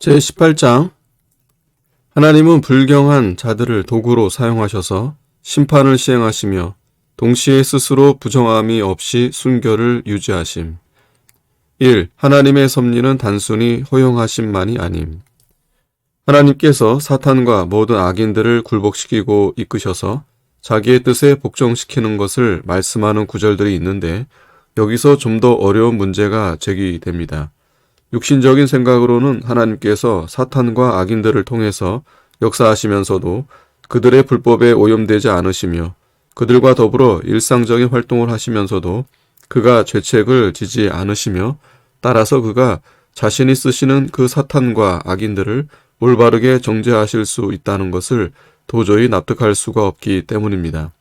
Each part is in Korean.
제18장 하나님은 불경한 자들을 도구로 사용하셔서 심판을 시행하시며 동시에 스스로 부정함이 없이 순결을 유지하심. 1. 하나님의 섭리는 단순히 허용하심만이 아님. 하나님께서 사탄과 모든 악인들을 굴복시키고 이끄셔서 자기의 뜻에 복종시키는 것을 말씀하는 구절들이 있는데 여기서 좀 더 어려운 문제가 제기됩니다. 육신적인 생각으로는 하나님께서 사탄과 악인들을 통해서 역사하시면서도 그들의 불법에 오염되지 않으시며 그들과 더불어 일상적인 활동을 하시면서도 그가 죄책을 지지 않으시며 따라서 그가 자신이 쓰시는 그 사탄과 악인들을 올바르게 정죄하실 수 있다는 것을 도저히 납득할 수가 없기 때문입니다.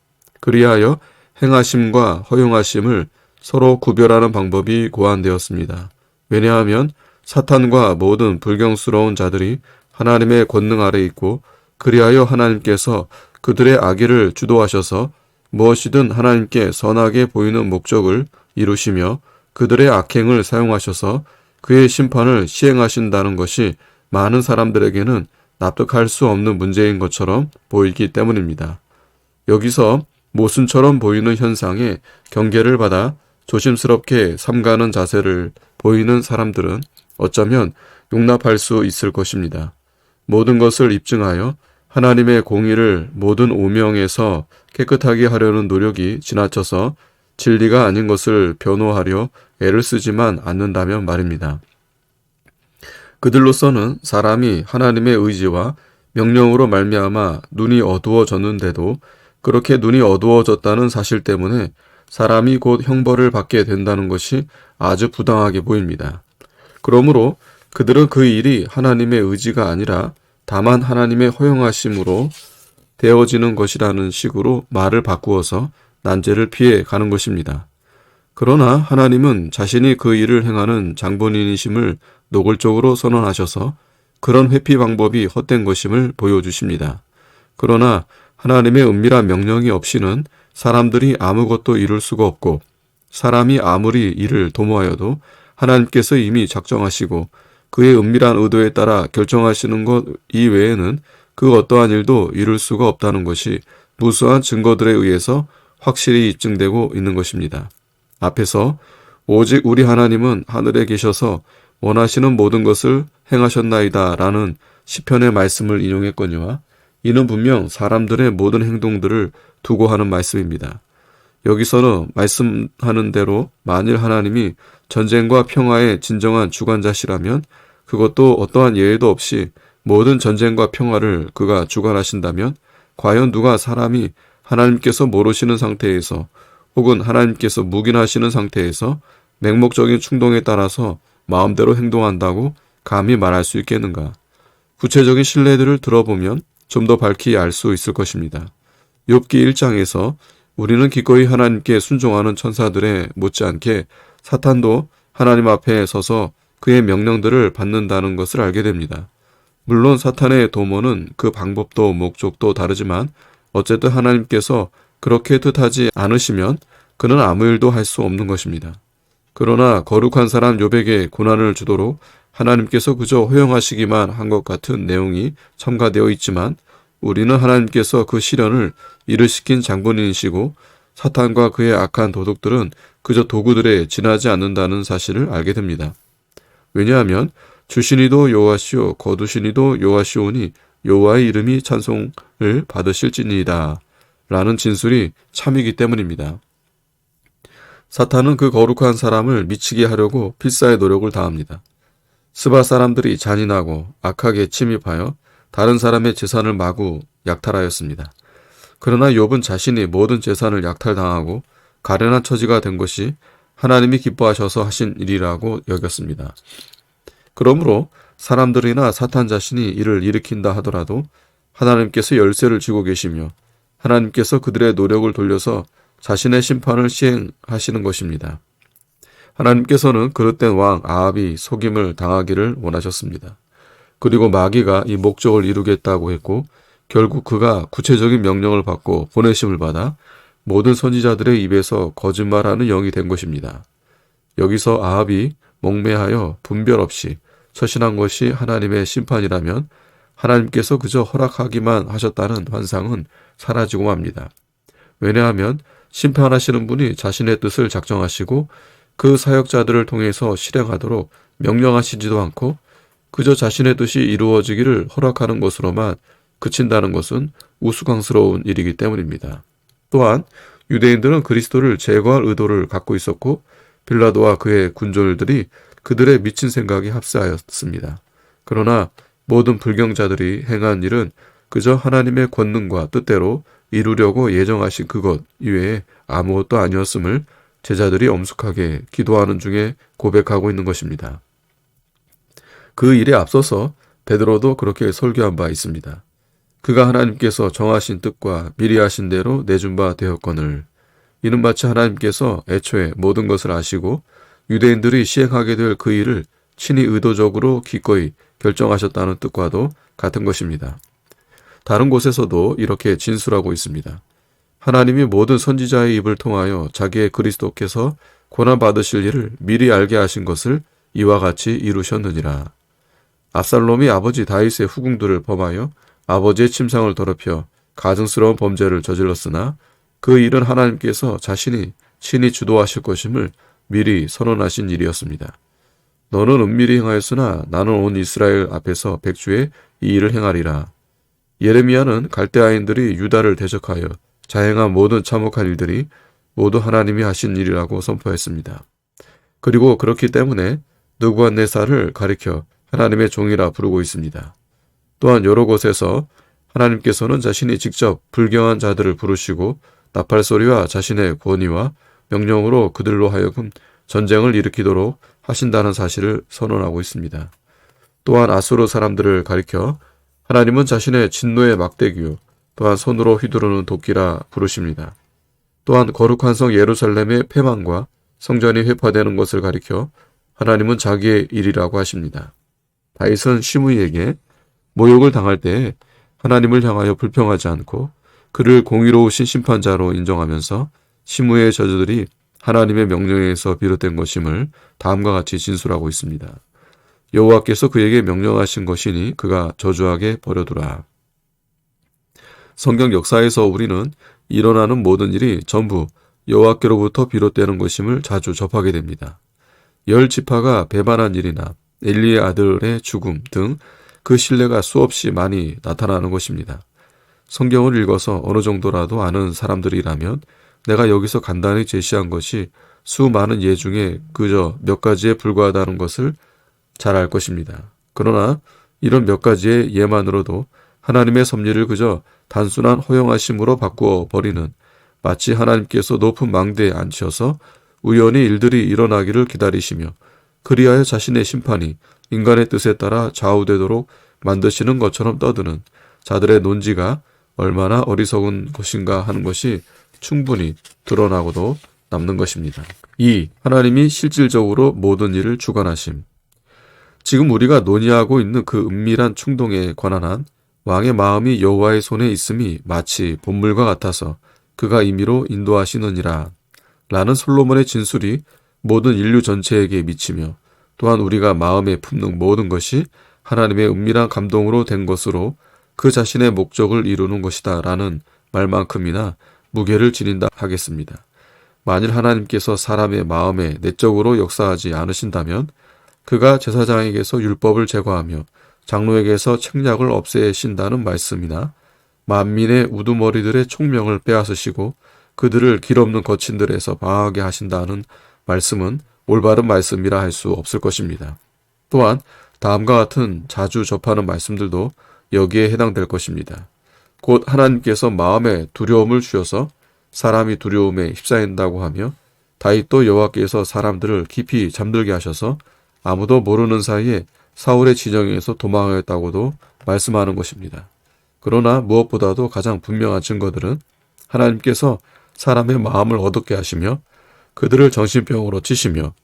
그리하여 행하심과 허용하심을 서로 구별하는 방법이 고안되었습니다. 왜냐하면 사탄과 모든 불경스러운 자들이 하나님의 권능 아래 있고 그리하여 하나님께서 그들의 악의를 주도하셔서 무엇이든 하나님께 선하게 보이는 목적을 이루시며 그들의 악행을 사용하셔서 그의 심판을 시행하신다는 것이 많은 사람들에게는 납득할 수 없는 문제인 것처럼 보이기 때문입니다. 여기서 모순처럼 보이는 현상에 경계를 받아 조심스럽게 삼가는 자세를 보이는 사람들은 어쩌면 용납할 수 있을 것입니다. 모든 것을 입증하여 하나님의 공의를 모든 오명에서 깨끗하게 하려는 노력이 지나쳐서 진리가 아닌 것을 변호하려 애를 쓰지만 않는다면 말입니다. 그들로서는 사람이 하나님의 의지와 명령으로 말미암아 눈이 어두워졌는데도 그렇게 눈이 어두워졌다는 사실 때문에 사람이 곧 형벌을 받게 된다는 것이 아주 부당하게 보입니다. 그러므로 그들은 그 일이 하나님의 의지가 아니라 다만 하나님의 허용하심으로 되어지는 것이라는 식으로 말을 바꾸어서 난제를 피해 가는 것입니다. 그러나 하나님은 자신이 그 일을 행하는 장본인이심을 노골적으로 선언하셔서 그런 회피 방법이 헛된 것임을 보여주십니다. 그러나 하나님의 은밀한 명령이 없이는 사람들이 아무것도 이룰 수가 없고 사람이 아무리 이를 도모하여도 하나님께서 이미 작정하시고 그의 은밀한 의도에 따라 결정하시는 것 이외에는 그 어떠한 일도 이룰 수가 없다는 것이 무수한 증거들에 의해서 확실히 입증되고 있는 것입니다. 앞에서 오직 우리 하나님은 하늘에 계셔서 원하시는 모든 것을 행하셨나이다 라는 시편의 말씀을 인용했거니와 이는 분명 사람들의 모든 행동들을 두고 하는 말씀입니다. 여기서는 말씀하는 대로 만일 하나님이 전쟁과 평화의 진정한 주관자시라면 그것도 어떠한 예외도 없이 모든 전쟁과 평화를 그가 주관하신다면 과연 누가 사람이 하나님께서 모르시는 상태에서 혹은 하나님께서 묵인하시는 상태에서 맹목적인 충동에 따라서 마음대로 행동한다고 감히 말할 수 있겠는가? 구체적인 신뢰들을 들어보면 좀 더 밝히 알 수 있을 것입니다. 욥기 1장에서 우리는 기꺼이 하나님께 순종하는 천사들에 못지않게 사탄도 하나님 앞에 서서 그의 명령들을 받는다는 것을 알게 됩니다. 물론 사탄의 도모는 그 방법도 목적도 다르지만 어쨌든 하나님께서 그렇게 뜻하지 않으시면 그는 아무 일도 할 수 없는 것입니다. 그러나 거룩한 사람 욥에게 고난을 주도록 하나님께서 그저 허용하시기만 한 것 같은 내용이 첨가되어 있지만 우리는 하나님께서 그 시련을 일으키신 장본인이시고 사탄과 그의 악한 도둑들은 그저 도구들에 지나지 않는다는 사실을 알게 됩니다. 왜냐하면 주시니도 여호와시오 거두시니도 여호와시오니 여호와의 이름이 찬송을 받으실지니이다 라는 진술이 참이기 때문입니다. 사탄은 그 거룩한 사람을 미치게 하려고 필사의 노력을 다합니다. 스바 사람들이 잔인하고 악하게 침입하여 다른 사람의 재산을 마구 약탈하였습니다. 그러나 욥은 자신이 모든 재산을 약탈당하고 가련한 처지가 된 것이 하나님이 기뻐하셔서 하신 일이라고 여겼습니다. 그러므로 사람들이나 사탄 자신이 이를 일으킨다 하더라도 하나님께서 열쇠를 쥐고 계시며 하나님께서 그들의 노력을 돌려서 자신의 심판을 시행하시는 것입니다. 하나님께서는 그릇된 왕 아합이 속임을 당하기를 원하셨습니다. 그리고 마귀가 이 목적을 이루겠다고 했고 결국 그가 구체적인 명령을 받고 보내심을 받아 모든 선지자들의 입에서 거짓말하는 영이 된 것입니다. 여기서 아합이 몽매하여 분별 없이 처신한 것이 하나님의 심판이라면 하나님께서 그저 허락하기만 하셨다는 환상은 사라지고 맙니다. 왜냐하면 심판하시는 분이 자신의 뜻을 작정하시고 그 사역자들을 통해서 실행하도록 명령하시지도 않고 그저 자신의 뜻이 이루어지기를 허락하는 것으로만 그친다는 것은 우스꽝스러운 일이기 때문입니다. 또한 유대인들은 그리스도를 제거할 의도를 갖고 있었고 빌라도와 그의 군졸들이 그들의 미친 생각에 합세하였습니다. 그러나 모든 불경자들이 행한 일은 그저 하나님의 권능과 뜻대로 이루려고 예정하신 그것 이외에 아무것도 아니었음을 제자들이 엄숙하게 기도하는 중에 고백하고 있는 것입니다. 그 일에 앞서서 베드로도 그렇게 설교한 바 있습니다. 그가 하나님께서 정하신 뜻과 미리 하신 대로 내준 바 되었거늘 이는 마치 하나님께서 애초에 모든 것을 아시고 유대인들이 시행하게 될 그 일을 친히 의도적으로 기꺼이 결정하셨다는 뜻과도 같은 것입니다. 다른 곳에서도 이렇게 진술하고 있습니다. 하나님이 모든 선지자의 입을 통하여 자기의 그리스도께서 고난받으실 일을 미리 알게 하신 것을 이와 같이 이루셨느니라. 압살롬이 아버지 다윗의 후궁들을 범하여 아버지의 침상을 더럽혀 가증스러운 범죄를 저질렀으나 그 일은 하나님께서 자신이 친히 주도하실 것임을 미리 선언하신 일이었습니다. 너는 은밀히 행하였으나 나는 온 이스라엘 앞에서 백주에 이 일을 행하리라. 예레미야는 갈대아인들이 유다를 대적하여 자행한 모든 참혹한 일들이 모두 하나님이 하신 일이라고 선포했습니다. 그리고 그렇기 때문에 느부갓네살을 가리켜 하나님의 종이라 부르고 있습니다. 또한 여러 곳에서 하나님께서는 자신이 직접 불경한 자들을 부르시고 나팔소리와 자신의 권위와 명령으로 그들로 하여금 전쟁을 일으키도록 하신다는 사실을 선언하고 있습니다. 또한 아수르 사람들을 가리켜 하나님은 자신의 진노의 막대기요 또한 손으로 휘두르는 도끼라 부르십니다. 또한 거룩한 성 예루살렘의 패망과 성전이 회파되는 것을 가리켜 하나님은 자기의 일이라고 하십니다. 다윗은 시므이에게 모욕을 당할 때 하나님을 향하여 불평하지 않고 그를 공의로우신 심판자로 인정하면서 시므이의 저주들이 하나님의 명령에서 비롯된 것임을 다음과 같이 진술하고 있습니다. 여호와께서 그에게 명령하신 것이니 그가 저주하게 버려두라. 성경 역사에서 우리는 일어나는 모든 일이 전부 여호와께로부터 비롯되는 것임을 자주 접하게 됩니다. 10지파가 배반한 일이나 엘리의 아들의 죽음 등 그 신뢰가 수없이 많이 나타나는 것입니다. 성경을 읽어서 어느 정도라도 아는 사람들이라면 내가 여기서 간단히 제시한 것이 수많은 예 중에 그저 몇 가지에 불과하다는 것을 잘 알 것입니다. 그러나 이런 몇 가지의 예만으로도 하나님의 섭리를 그저 단순한 허용하심으로 바꾸어 버리는 마치 하나님께서 높은 망대에 앉혀서 우연히 일들이 일어나기를 기다리시며 그리하여 자신의 심판이 인간의 뜻에 따라 좌우되도록 만드시는 것처럼 떠드는 자들의 논지가 얼마나 어리석은 것인가 하는 것이 충분히 드러나고도 남는 것입니다. 2. 하나님이 실질적으로 모든 일을 주관하심. 지금 우리가 논의하고 있는 그 은밀한 충동에 관한 한 왕의 마음이 여호와의 손에 있음이 마치 본물과 같아서 그가 임의로 인도하시느니라 라는 솔로몬의 진술이 모든 인류 전체에게 미치며 또한 우리가 마음에 품는 모든 것이 하나님의 은밀한 감동으로 된 것으로 그 자신의 목적을 이루는 것이다 라는 말만큼이나 무게를 지닌다 하겠습니다. 만일 하나님께서 사람의 마음에 내적으로 역사하지 않으신다면 그가 제사장에게서 율법을 제거하며 장로에게서 책략을 없애신다는 말씀이나 만민의 우두머리들의 총명을 빼앗으시고 그들을 길없는 거친들에서 방하게 하신다는 말씀은 올바른 말씀이라 할 수 없을 것입니다. 또한 다음과 같은 자주 접하는 말씀들도 여기에 해당될 것입니다. 곧 하나님께서 마음에 두려움을 주셔서 사람이 두려움에 휩싸인다고 하며 다윗도 여호와께서 사람들을 깊이 잠들게 하셔서 아무도 모르는 사이에 사울의 진영에서 도망하였다고도 말씀하는 것입니다. 그러나 무엇보다도 가장 분명한 증거들은 하나님께서 사람의 마음을 어둡게 하시며 그들을 정신병으로 치시며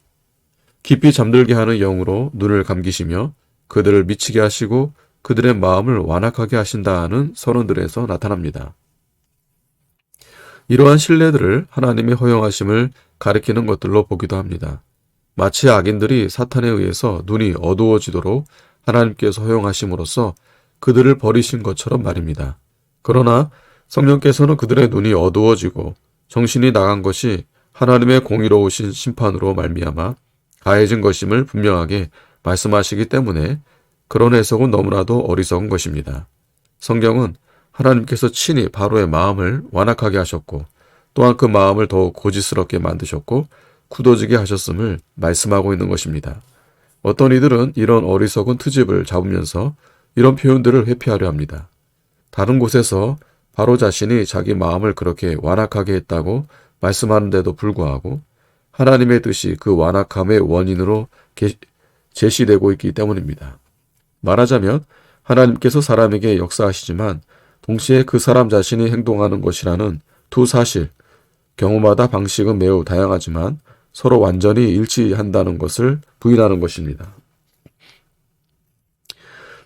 깊이 잠들게 하는 영으로 눈을 감기시며 그들을 미치게 하시고 그들의 마음을 완악하게 하신다는 선언들에서 나타납니다. 이러한 신뢰들을 하나님의 허용하심을 가리키는 것들로 보기도 합니다. 마치 악인들이 사탄에 의해서 눈이 어두워지도록 하나님께서 허용하심으로써 그들을 버리신 것처럼 말입니다. 그러나 성령께서는 그들의 눈이 어두워지고 정신이 나간 것이 하나님의 공의로우신 심판으로 말미암아 가해진 것임을 분명하게 말씀하시기 때문에 그런 해석은 너무나도 어리석은 것입니다. 성경은 하나님께서 친히 바로의 마음을 완악하게 하셨고 또한 그 마음을 더욱 고지스럽게 만드셨고 굳어지게 하셨음을 말씀하고 있는 것입니다. 어떤 이들은 이런 어리석은 트집을 잡으면서 이런 표현들을 회피하려 합니다. 다른 곳에서 바로 자신이 자기 마음을 그렇게 완악하게 했다고 말씀하는데도 불구하고 하나님의 뜻이 그 완악함의 원인으로 제시되고 있기 때문입니다. 말하자면 하나님께서 사람에게 역사하시지만 동시에 그 사람 자신이 행동하는 것이라는 두 사실, 경우마다 방식은 매우 다양하지만 서로 완전히 일치한다는 것을 부인하는 것입니다.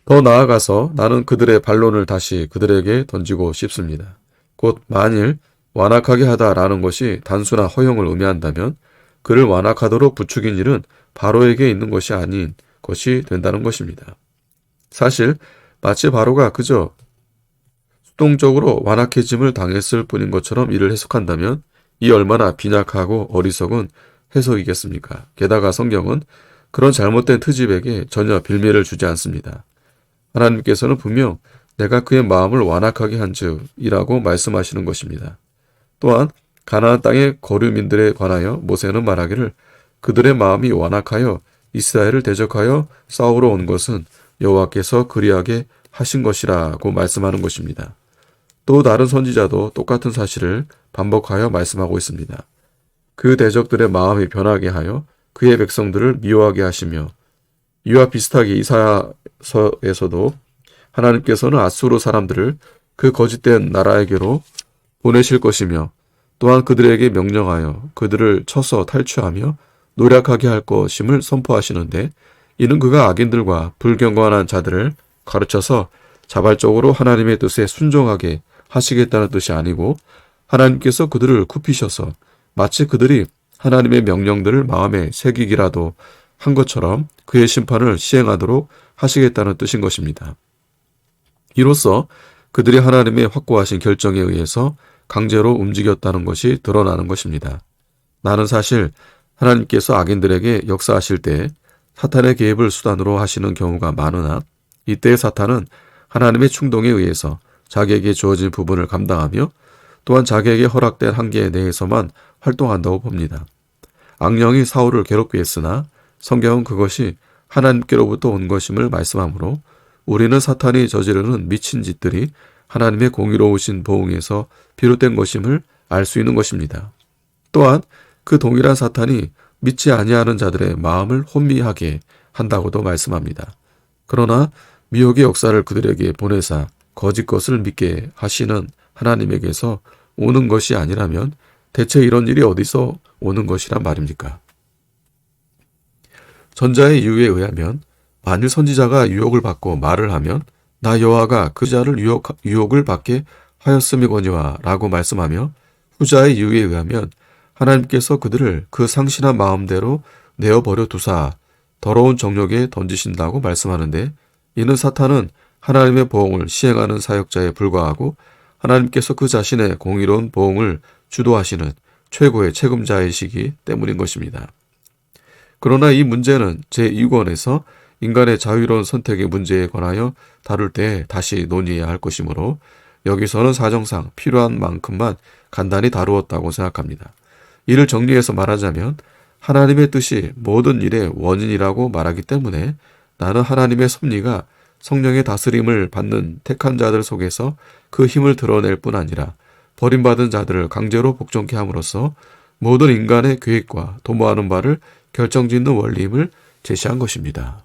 더 나아가서 나는 그들의 반론을 다시 그들에게 던지고 싶습니다. 곧 만일 완악하게 하다라는 것이 단순한 허용을 의미한다면 그를 완악하도록 부추긴 일은 바로에게 있는 것이 아닌 것이 된다는 것입니다. 사실 마치 바로가 그저 수동적으로 완악해짐을 당했을 뿐인 것처럼 이를 해석한다면 이 얼마나 빈약하고 어리석은 해석이겠습니까? 게다가 성경은 그런 잘못된 트집에게 전혀 빌미를 주지 않습니다. 하나님께서는 분명 내가 그의 마음을 완악하게 한즉 이라고 말씀하시는 것입니다. 또한 가나안 땅의 거류민들에 관하여 모세는 말하기를 그들의 마음이 완악하여 이스라엘을 대적하여 싸우러 온 것은 여호와께서 그리하게 하신 것이라고 말씀하는 것입니다. 또 다른 선지자도 똑같은 사실을 반복하여 말씀하고 있습니다. 그 대적들의 마음이 변하게 하여 그의 백성들을 미워하게 하시며 이와 비슷하게 이사야서에서도 하나님께서는 아수르 사람들을 그 거짓된 나라에게로 보내실 것이며 또한 그들에게 명령하여 그들을 쳐서 탈취하며 노략하게 할 것임을 선포하시는데 이는 그가 악인들과 불경건한 자들을 가르쳐서 자발적으로 하나님의 뜻에 순종하게 하시겠다는 뜻이 아니고 하나님께서 그들을 굽히셔서 마치 그들이 하나님의 명령들을 마음에 새기기라도 한 것처럼 그의 심판을 시행하도록 하시겠다는 뜻인 것입니다. 이로써 그들이 하나님의 확고하신 결정에 의해서 강제로 움직였다는 것이 드러나는 것입니다. 나는 사실 하나님께서 악인들에게 역사하실 때 사탄의 개입을 수단으로 하시는 경우가 많으나 이때의 사탄은 하나님의 충동에 의해서 자기에게 주어진 부분을 감당하며 또한 자기에게 허락된 한계 내에서만 활동한다고 봅니다. 악령이 사울을 괴롭게 했으나 성경은 그것이 하나님께로부터 온 것임을 말씀하므로 우리는 사탄이 저지르는 미친 짓들이 하나님의 공의로우신 보응에서 비롯된 것임을 알 수 있는 것입니다. 또한 그 동일한 사탄이 믿지 아니하는 자들의 마음을 혼미하게 한다고도 말씀합니다. 그러나 미혹의 역사를 그들에게 보내사 거짓 것을 믿게 하시는 하나님에게서 오는 것이 아니라면 대체 이런 일이 어디서 오는 것이란 말입니까? 전자의 이유에 의하면 만일 선지자가 유혹을 받고 말을 하면 나 여호와가 그 자를 유혹을 받게 하였음이거니와 라고 말씀하며 후자의 이유에 의하면 하나님께서 그들을 그 상신한 마음대로 내어버려 두사 더러운 정욕에 던지신다고 말씀하는데 이는 사탄은 하나님의 보응을 시행하는 사역자에 불과하고 하나님께서 그 자신의 공의로운 보응을 주도하시는 최고의 책임자이시기 때문인 것입니다. 그러나 이 문제는 제2권에서 인간의 자유로운 선택의 문제에 관하여 다룰 때 다시 논의해야 할 것이므로 여기서는 사정상 필요한 만큼만 간단히 다루었다고 생각합니다. 이를 정리해서 말하자면 하나님의 뜻이 모든 일의 원인이라고 말하기 때문에 나는 하나님의 섭리가 성령의 다스림을 받는 택한 자들 속에서 그 힘을 드러낼 뿐 아니라 버림받은 자들을 강제로 복종케 함으로써 모든 인간의 계획과 도모하는 바를 결정짓는 원리임을 제시한 것입니다.